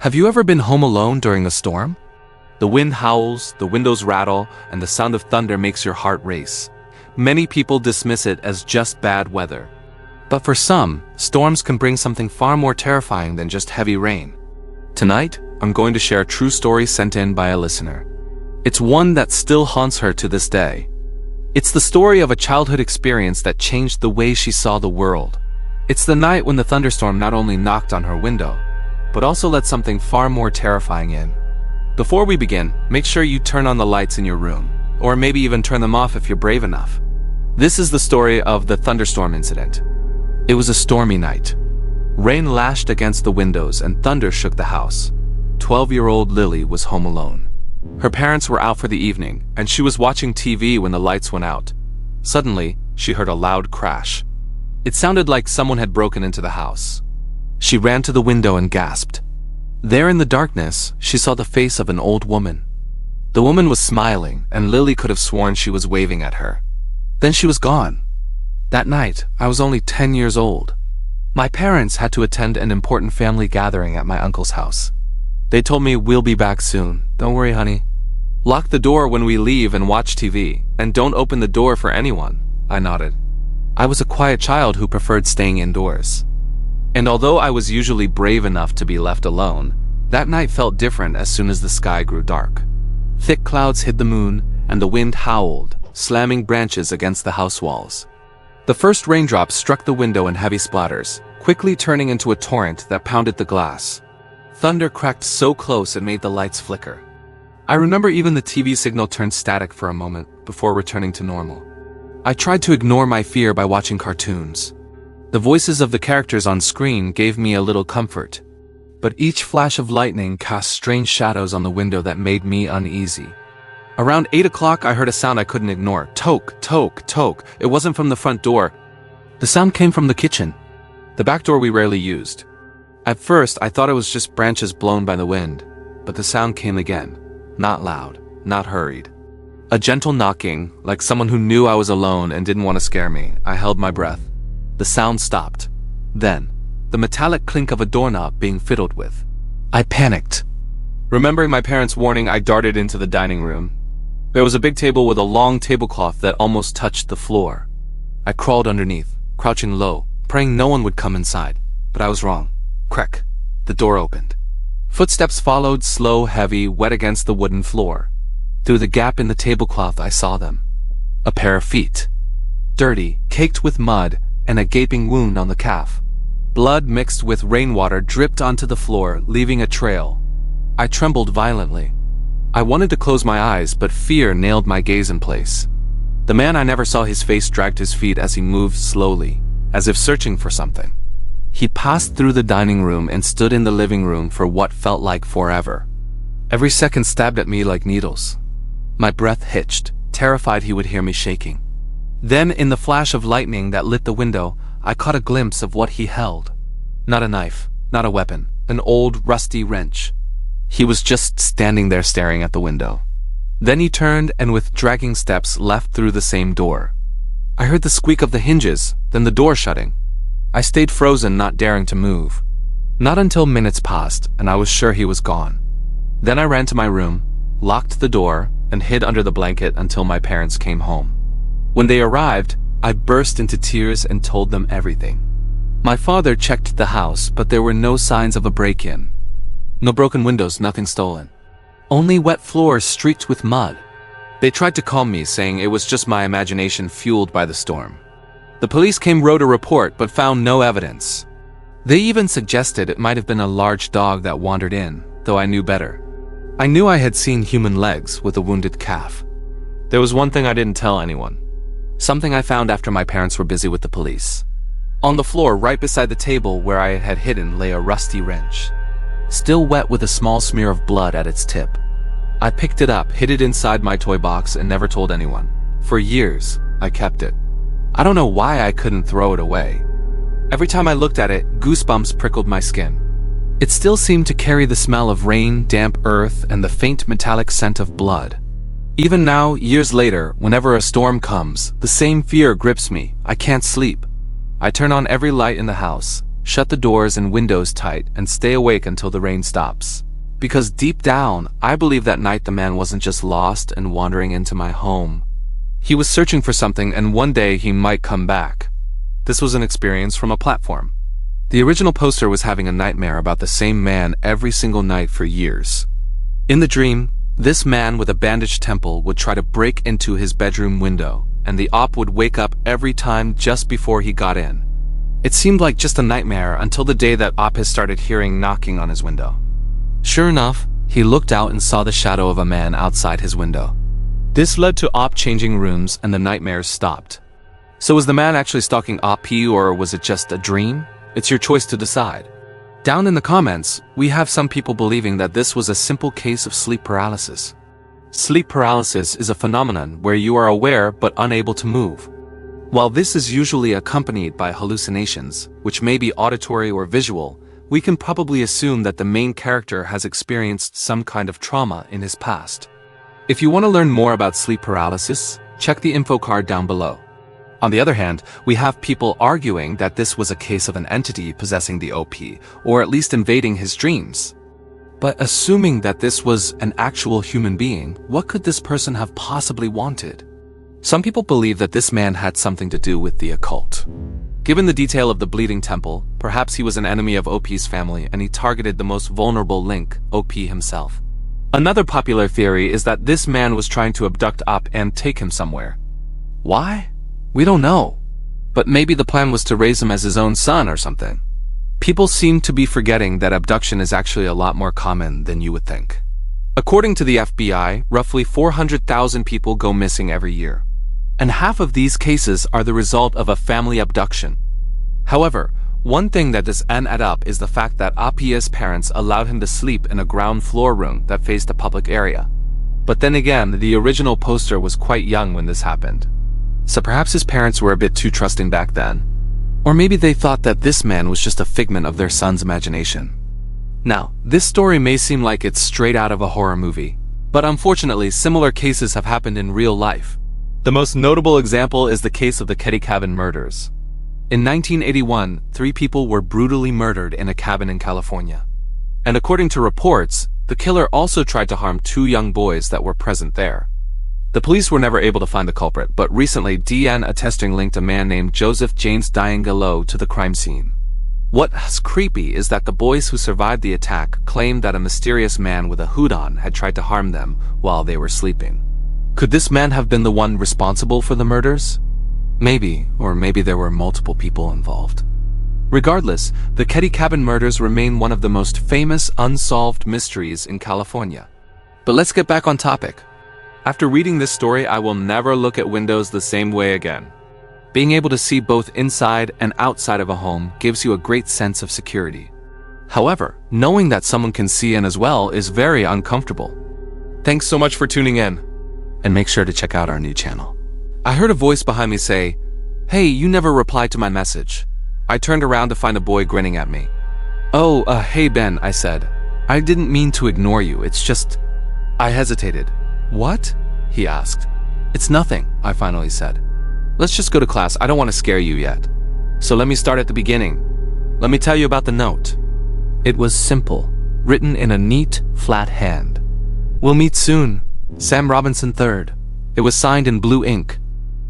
Have you ever been home alone during a storm? The wind howls, the windows rattle, and the sound of thunder makes your heart race. Many people dismiss it as just bad weather. But for some, storms can bring something far more terrifying than just heavy rain. Tonight, I'm going to share a true story sent in by a listener. It's one that still haunts her to this day. It's the story of a childhood experience that changed the way she saw the world. It's the night when the thunderstorm not only knocked on her window, but also let something far more terrifying in. Before we begin, make sure you turn on the lights in your room, or maybe even turn them off if you're brave enough. This is the story of the thunderstorm incident. It was a stormy night. Rain lashed against the windows and thunder shook the house. 12-year-old Lily was home alone. Her parents were out for the evening, and she was watching TV when the lights went out. Suddenly, she heard a loud crash. It sounded like someone had broken into the house. She ran to the window and gasped. There in the darkness, she saw the face of an old woman. The woman was smiling, and Lily could have sworn she was waving at her. Then she was gone. That night, I was only 10 years old. My parents had to attend an important family gathering at my uncle's house. They told me, "We'll be back soon. Don't worry, honey. Lock the door when we leave and watch TV, and don't open the door for anyone." I nodded. I was a quiet child who preferred staying indoors. And although I was usually brave enough to be left alone, that night felt different as soon as the sky grew dark. Thick clouds hid the moon, and the wind howled, slamming branches against the house walls. The first raindrops struck the window in heavy splatters, quickly turning into a torrent that pounded the glass. Thunder cracked so close it made the lights flicker. I remember even the TV signal turned static for a moment before returning to normal. I tried to ignore my fear by watching cartoons. The voices of the characters on screen gave me a little comfort, but each flash of lightning cast strange shadows on the window that made me uneasy. Around 8 o'clock, I heard a sound I couldn't ignore. Toke, toke, toke. It wasn't from the front door. The sound came from the kitchen, the back door we rarely used. At first, I thought it was just branches blown by the wind, but the sound came again. Not loud, not hurried. A gentle knocking, like someone who knew I was alone and didn't want to scare me. I held my breath. The sound stopped. Then, the metallic clink of a doorknob being fiddled with. I panicked. Remembering my parents' warning, I darted into the dining room. There was a big table with a long tablecloth that almost touched the floor. I crawled underneath, crouching low, praying no one would come inside. But I was wrong. Crack. The door opened. Footsteps followed, slow, heavy, wet against the wooden floor. Through the gap in the tablecloth, I saw them. A pair of feet. Dirty, caked with mud, and a gaping wound on the calf. Blood mixed with rainwater dripped onto the floor, leaving a trail. I trembled violently. I wanted to close my eyes, but fear nailed my gaze in place. The man I never saw his face dragged his feet as he moved slowly, as if searching for something. He passed through the dining room and stood in the living room for what felt like forever. Every second stabbed at me like needles. My breath hitched, terrified he would hear me shaking. Then, in the flash of lightning that lit the window, I caught a glimpse of what he held. Not a knife, not a weapon, an old, rusty wrench. He was just standing there staring at the window. Then he turned and with dragging steps left through the same door. I heard the squeak of the hinges, then the door shutting. I stayed frozen, not daring to move. Not until minutes passed, and I was sure he was gone. Then I ran to my room, locked the door, and hid under the blanket until my parents came home. When they arrived, I burst into tears and told them everything. My father checked the house, but there were no signs of a break-in. No broken windows, nothing stolen. Only wet floors streaked with mud. They tried to calm me, saying it was just my imagination fueled by the storm. The police wrote a report, but found no evidence. They even suggested it might have been a large dog that wandered in, though I knew better. I knew I had seen human legs with a wounded calf. There was one thing I didn't tell anyone. Something I found after my parents were busy with the police. On the floor, right beside the table where I had hidden, lay a rusty wrench, still wet with a small smear of blood at its tip. I picked it up, hid it inside my toy box, and never told anyone. For years, I kept it. I don't know why I couldn't throw it away. Every time I looked at it, goosebumps prickled my skin. It still seemed to carry the smell of rain, damp earth, and the faint metallic scent of blood. Even now, years later, whenever a storm comes, the same fear grips me. I can't sleep. I turn on every light in the house, Shut the doors and windows tight and stay awake until the rain stops. Because deep down, I believe that night the man wasn't just lost and wandering into my home. He was searching for something, and one day he might come back. This was an experience from a platform. The original poster was having a nightmare about the same man every single night for years. In the dream, this man with a bandaged temple would try to break into his bedroom window, and the op would wake up every time just before he got in. It seemed like just a nightmare until the day that op has started hearing knocking on his window. Sure enough, he looked out and saw the shadow of a man outside his window. This led to op changing rooms and the nightmares stopped. So was the man actually stalking op, or was it just a dream? It's your choice to decide. Down in the comments, we have some people believing that this was a simple case of sleep paralysis. Sleep paralysis is a phenomenon where you are aware but unable to move. While this is usually accompanied by hallucinations, which may be auditory or visual, we can probably assume that the main character has experienced some kind of trauma in his past. If you want to learn more about sleep paralysis, check the info card down below. On the other hand, we have people arguing that this was a case of an entity possessing the OP, or at least invading his dreams. But assuming that this was an actual human being, what could this person have possibly wanted? Some people believe that this man had something to do with the occult. Given the detail of the bleeding temple, perhaps he was an enemy of OP's family and he targeted the most vulnerable link, OP himself. Another popular theory is that this man was trying to abduct OP and take him somewhere. Why? We don't know. But maybe the plan was to raise him as his own son or something. People seem to be forgetting that abduction is actually a lot more common than you would think. According to the FBI, roughly 400,000 people go missing every year. And half of these cases are the result of a family abduction. However, one thing that doesn't add up is the fact that Apia's parents allowed him to sleep in a ground floor room that faced a public area. But then again, the original poster was quite young when this happened. So perhaps his parents were a bit too trusting back then. Or maybe they thought that this man was just a figment of their son's imagination. Now, this story may seem like it's straight out of a horror movie, but unfortunately similar cases have happened in real life. The most notable example is the case of the Ketty Cabin murders. In 1981, 3 people were brutally murdered in a cabin in California. And according to reports, the killer also tried to harm 2 young boys that were present there. The police were never able to find the culprit, but recently DNA testing linked a man named Joseph James Diangelo to the crime scene. What's creepy is that the boys who survived the attack claimed that a mysterious man with a hood on had tried to harm them while they were sleeping. Could this man have been the one responsible for the murders? Maybe, or maybe there were multiple people involved. Regardless, the Ketty Cabin murders remain one of the most famous unsolved mysteries in California. But let's get back on topic. After reading this story, I will never look at windows the same way again. Being able to see both inside and outside of a home gives you a great sense of security. However, knowing that someone can see in as well is very uncomfortable. Thanks so much for tuning in. And make sure to check out our new channel. I heard a voice behind me say, "Hey, you never replied to my message." I turned around to find a boy grinning at me. Hey Ben, I said. I didn't mean to ignore you, it's just... I hesitated. What? He asked. It's nothing, I finally said. Let's just go to class, I don't want to scare you yet. So let me start at the beginning. Let me tell you about the note. It was simple, written in a neat, flat hand. We'll meet soon. Sam Robinson III. It was signed in blue ink.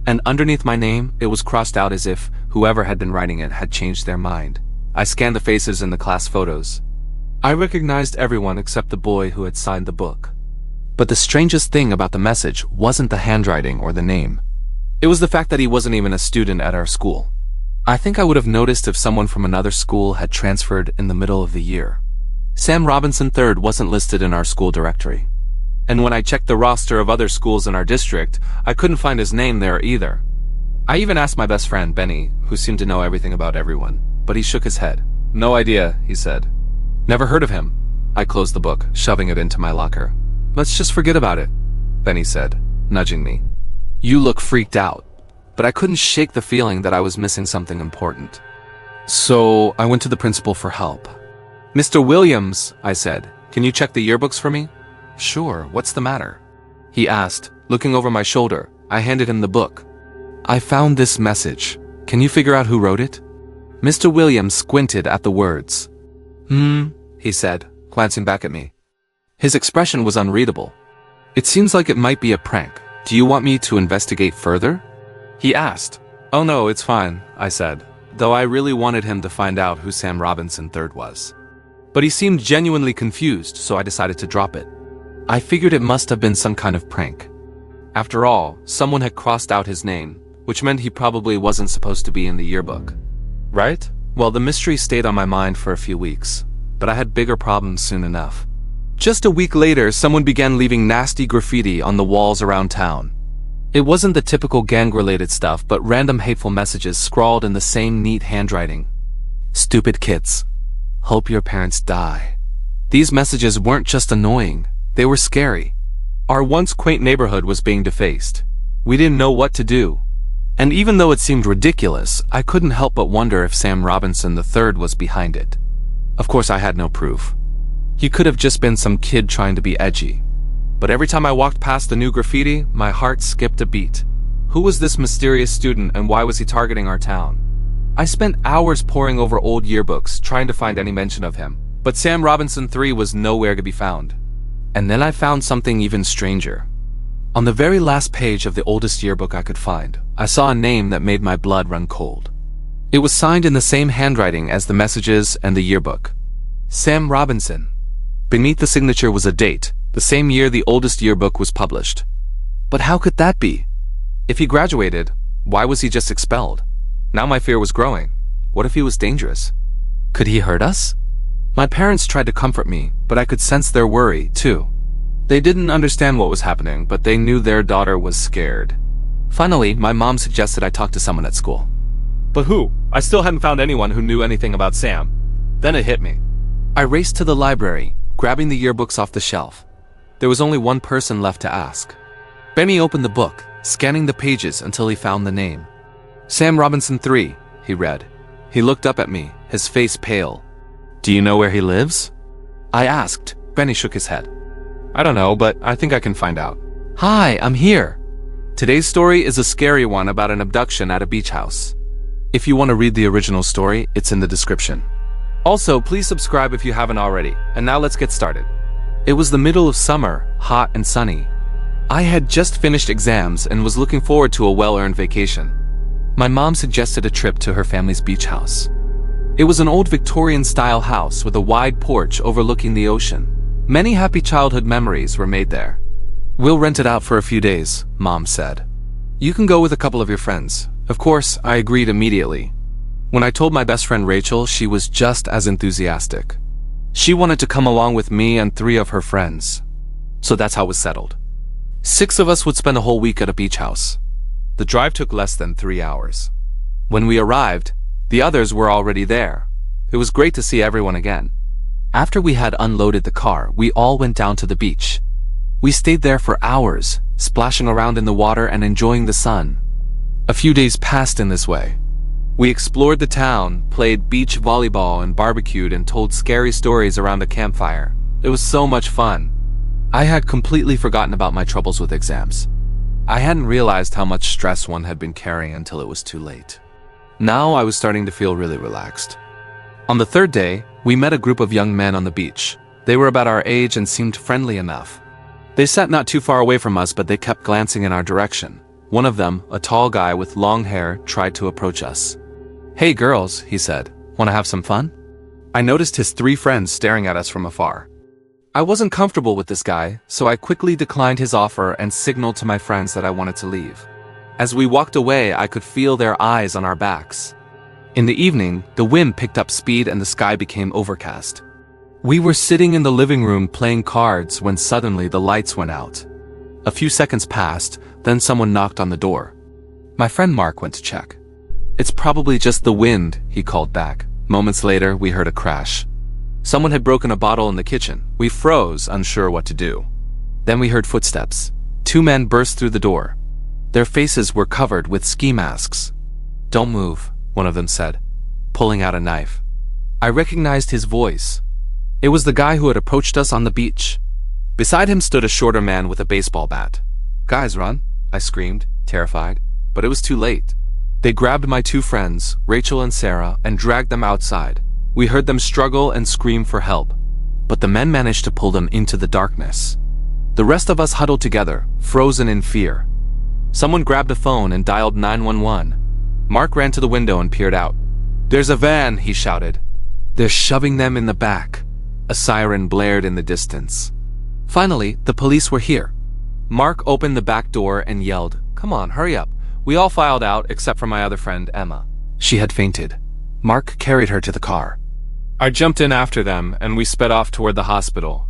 And underneath my name, it was crossed out as if whoever had been writing it had changed their mind. I scanned the faces in the class photos. I recognized everyone except the boy who had signed the book. But the strangest thing about the message wasn't the handwriting or the name. It was the fact that he wasn't even a student at our school. I think I would have noticed if someone from another school had transferred in the middle of the year. Sam Robinson III wasn't listed in our school directory. And when I checked the roster of other schools in our district, I couldn't find his name there either. I even asked my best friend, Benny, who seemed to know everything about everyone, but he shook his head. No idea, he said. Never heard of him. I closed the book, shoving it into my locker. Let's just forget about it, Benny said, nudging me. You look freaked out, but I couldn't shake the feeling that I was missing something important. So I went to the principal for help. Mr. Williams, I said, can you check the yearbooks for me? Sure, what's the matter? He asked, looking over my shoulder. I handed him the book. I found this message. Can you figure out who wrote it? Mr. Williams squinted at the words. He said, glancing back at me. His expression was unreadable. It seems like it might be a prank. Do you want me to investigate further? He asked. Oh no, it's fine, I said, though I really wanted him to find out who Sam Robinson III was. But he seemed genuinely confused, so I decided to drop it. I figured it must have been some kind of prank. After all, someone had crossed out his name, which meant he probably wasn't supposed to be in the yearbook. Right? Well, the mystery stayed on my mind for a few weeks, but I had bigger problems soon enough. Just a week later, someone began leaving nasty graffiti on the walls around town. It wasn't the typical gang-related stuff, but random hateful messages scrawled in the same neat handwriting. Stupid kids. Hope your parents die. These messages weren't just annoying, they were scary. Our once quaint neighborhood was being defaced. We didn't know what to do. And even though it seemed ridiculous, I couldn't help but wonder if Sam Robinson III was behind it. Of course, I had no proof. He could have just been some kid trying to be edgy. But every time I walked past the new graffiti, my heart skipped a beat. Who was this mysterious student and why was he targeting our town? I spent hours poring over old yearbooks, trying to find any mention of him. But Sam Robinson III was nowhere to be found. And then I found something even stranger. On the very last page of the oldest yearbook I could find, I saw a name that made my blood run cold. It was signed in the same handwriting as the messages and the yearbook. Sam Robinson. Beneath the signature was a date, the same year the oldest yearbook was published. But how could that be? If he graduated, why was he just expelled? Now my fear was growing. What if he was dangerous? Could he hurt us? My parents tried to comfort me, but I could sense their worry, too. They didn't understand what was happening, but they knew their daughter was scared. Finally, my mom suggested I talk to someone at school. But who? I still hadn't found anyone who knew anything about Sam. Then it hit me. I raced to the library, grabbing the yearbooks off the shelf. There was only one person left to ask. Benny opened the book, scanning the pages until he found the name. Sam Robinson III, he read. He looked up at me, his face pale. Do you know where he lives? I asked. Benny shook his head. I don't know, but I think I can find out. Hi, I'm here. Today's story is a scary one about an abduction at a beach house. If you want to read the original story, it's in the description. Also, please subscribe if you haven't already. And now let's get started. It was the middle of summer, hot and sunny. I had just finished exams and was looking forward to a well-earned vacation. My mom suggested a trip to her family's beach house. It was an old Victorian-style house with a wide porch overlooking the ocean. Many happy childhood memories were made there. We'll rent it out for a few days, Mom said. You can go with a couple of your friends. Of course, I agreed immediately. When I told my best friend Rachel, she was just as enthusiastic. She wanted to come along with me and 3 of her friends. So that's how it was settled. 6 of us would spend a whole week at a beach house. The drive took less than 3 hours. When we arrived, the others were already there. It was great to see everyone again. After we had unloaded the car, we all went down to the beach. We stayed there for hours, splashing around in the water and enjoying the sun. A few days passed in this way. We explored the town, played beach volleyball and barbecued and told scary stories around a campfire. It was so much fun. I had completely forgotten about my troubles with exams. I hadn't realized how much stress one had been carrying until it was too late. Now I was starting to feel really relaxed. On the 3rd day, we met a group of young men on the beach. They were about our age and seemed friendly enough. They sat not too far away from us, but they kept glancing in our direction. One of them, a tall guy with long hair, tried to approach us. Hey girls, he said, want to have some fun? I noticed his 3 friends staring at us from afar. I wasn't comfortable with this guy, so I quickly declined his offer and signaled to my friends that I wanted to leave. As we walked away, I could feel their eyes on our backs. In the evening, the wind picked up speed and the sky became overcast. We were sitting in the living room playing cards when suddenly the lights went out. A few seconds passed, then someone knocked on the door. My friend Mark went to check. It's probably just the wind, he called back. Moments later, we heard a crash. Someone had broken a bottle in the kitchen. We froze, unsure what to do. Then we heard footsteps. 2 men burst through the door. Their faces were covered with ski masks. Don't move, one of them said, pulling out a knife. I recognized his voice. It was the guy who had approached us on the beach. Beside him stood a shorter man with a baseball bat. Guys, run, I screamed, terrified, but it was too late. They grabbed my two friends, Rachel and Sarah, and dragged them outside. We heard them struggle and scream for help, but the men managed to pull them into the darkness. The rest of us huddled together, frozen in fear. Someone grabbed a phone and dialed 911. Mark ran to the window and peered out. "There's a van," he shouted. "They're shoving them in the back." A siren blared in the distance. Finally, the police were here. Mark opened the back door and yelled, "Come on, hurry up." We all filed out except for my other friend, Emma. She had fainted. Mark carried her to the car. I jumped in after them and we sped off toward the hospital.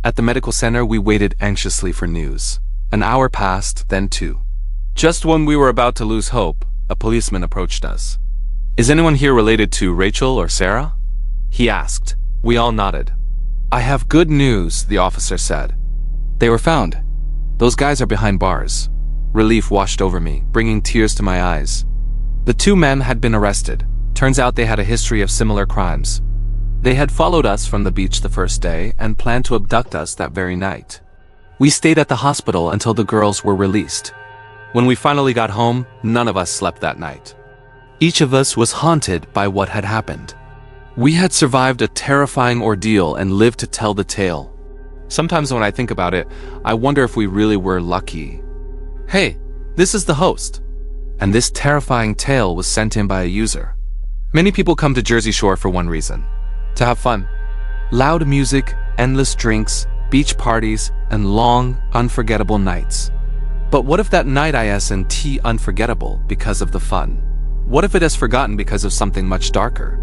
At the medical center, we waited anxiously for news. An hour passed, then two. Just when we were about to lose hope, a policeman approached us. "Is anyone here related to Rachel or Sarah?" he asked. We all nodded. "I have good news," the officer said. "They were found. Those guys are behind bars." Relief washed over me, bringing tears to my eyes. The two men had been arrested. Turns out they had a history of similar crimes. They had followed us from the beach the first day and planned to abduct us that very night. We stayed at the hospital until the girls were released. When we finally got home, none of us slept that night. Each of us was haunted by what had happened. We had survived a terrifying ordeal and lived to tell the tale. Sometimes when I think about it, I wonder if we really were lucky. Hey, this is the host. And this terrifying tale was sent in by a user. Many people come to Jersey Shore for one reason: to have fun. Loud music, endless drinks, beach parties, and long, unforgettable nights. But what if that night isn't unforgettable because of the fun? What if it is forgotten because of something much darker?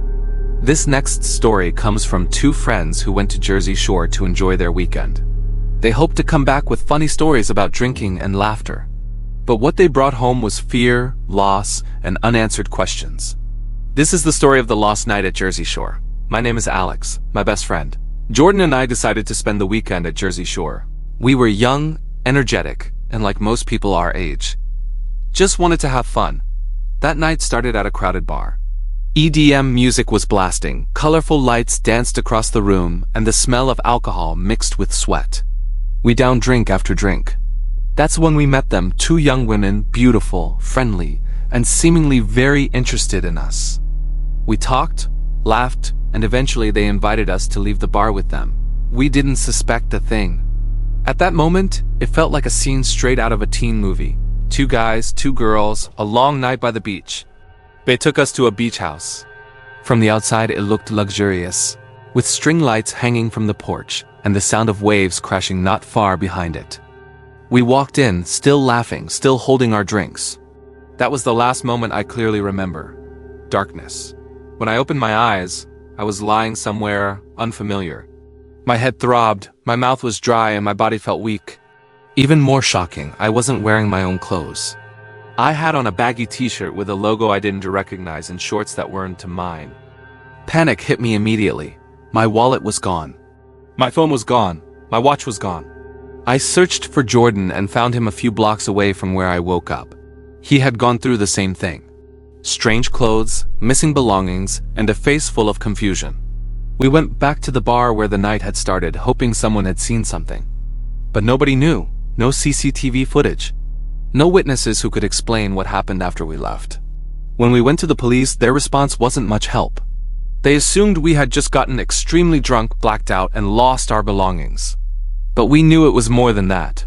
This next story comes from two friends who went to Jersey Shore to enjoy their weekend. They hoped to come back with funny stories about drinking and laughter. But what they brought home was fear, loss, and unanswered questions. This is the story of the lost night at Jersey Shore. My name is Alex, my best friend. Jordan and I decided to spend the weekend at Jersey Shore. We were young, energetic, and like most people our age, just wanted to have fun. That night started at a crowded bar. EDM music was blasting, colorful lights danced across the room, and the smell of alcohol mixed with sweat. We downed drink after drink. That's when we met them, two young women, beautiful, friendly, and seemingly very interested in us. We talked, laughed, and eventually they invited us to leave the bar with them. We didn't suspect a thing. At that moment, it felt like a scene straight out of a teen movie. Two guys, two girls, a long night by the beach. They took us to a beach house. From the outside, it looked luxurious, with string lights hanging from the porch and the sound of waves crashing not far behind it. We walked in, still laughing, still holding our drinks. That was the last moment I clearly remember. Darkness. When I opened my eyes, I was lying somewhere unfamiliar. My head throbbed, my mouth was dry, and my body felt weak. Even more shocking, I wasn't wearing my own clothes. I had on a baggy t-shirt with a logo I didn't recognize and shorts that weren't mine. Panic hit me immediately. My wallet was gone. My phone was gone. My watch was gone. I searched for Jordan and found him a few blocks away from where I woke up. He had gone through the same thing. Strange clothes, missing belongings, and a face full of confusion. We went back to the bar where the night had started, hoping someone had seen something. But nobody knew. No CCTV footage. No witnesses who could explain what happened after we left. When we went to the police, their response wasn't much help. They assumed we had just gotten extremely drunk, blacked out, and lost our belongings. But we knew it was more than that.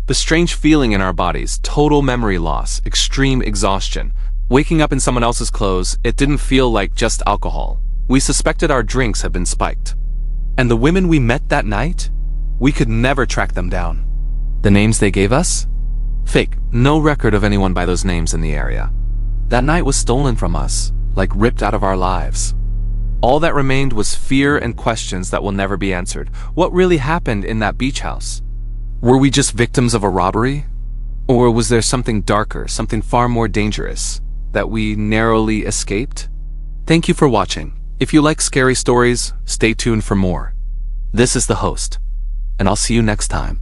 The strange feeling in our bodies, total memory loss, extreme exhaustion. Waking up in someone else's clothes, it didn't feel like just alcohol. We suspected our drinks had been spiked. And the women we met that night? We could never track them down. The names they gave us? Fake. No record of anyone by those names in the area. That night was stolen from us, like ripped out of our lives. All that remained was fear and questions that will never be answered. What really happened in that beach house? Were we just victims of a robbery? Or was there something darker, something far more dangerous, that we narrowly escaped? Thank you for watching. If you like scary stories, stay tuned for more. This is the host, and I'll see you next time.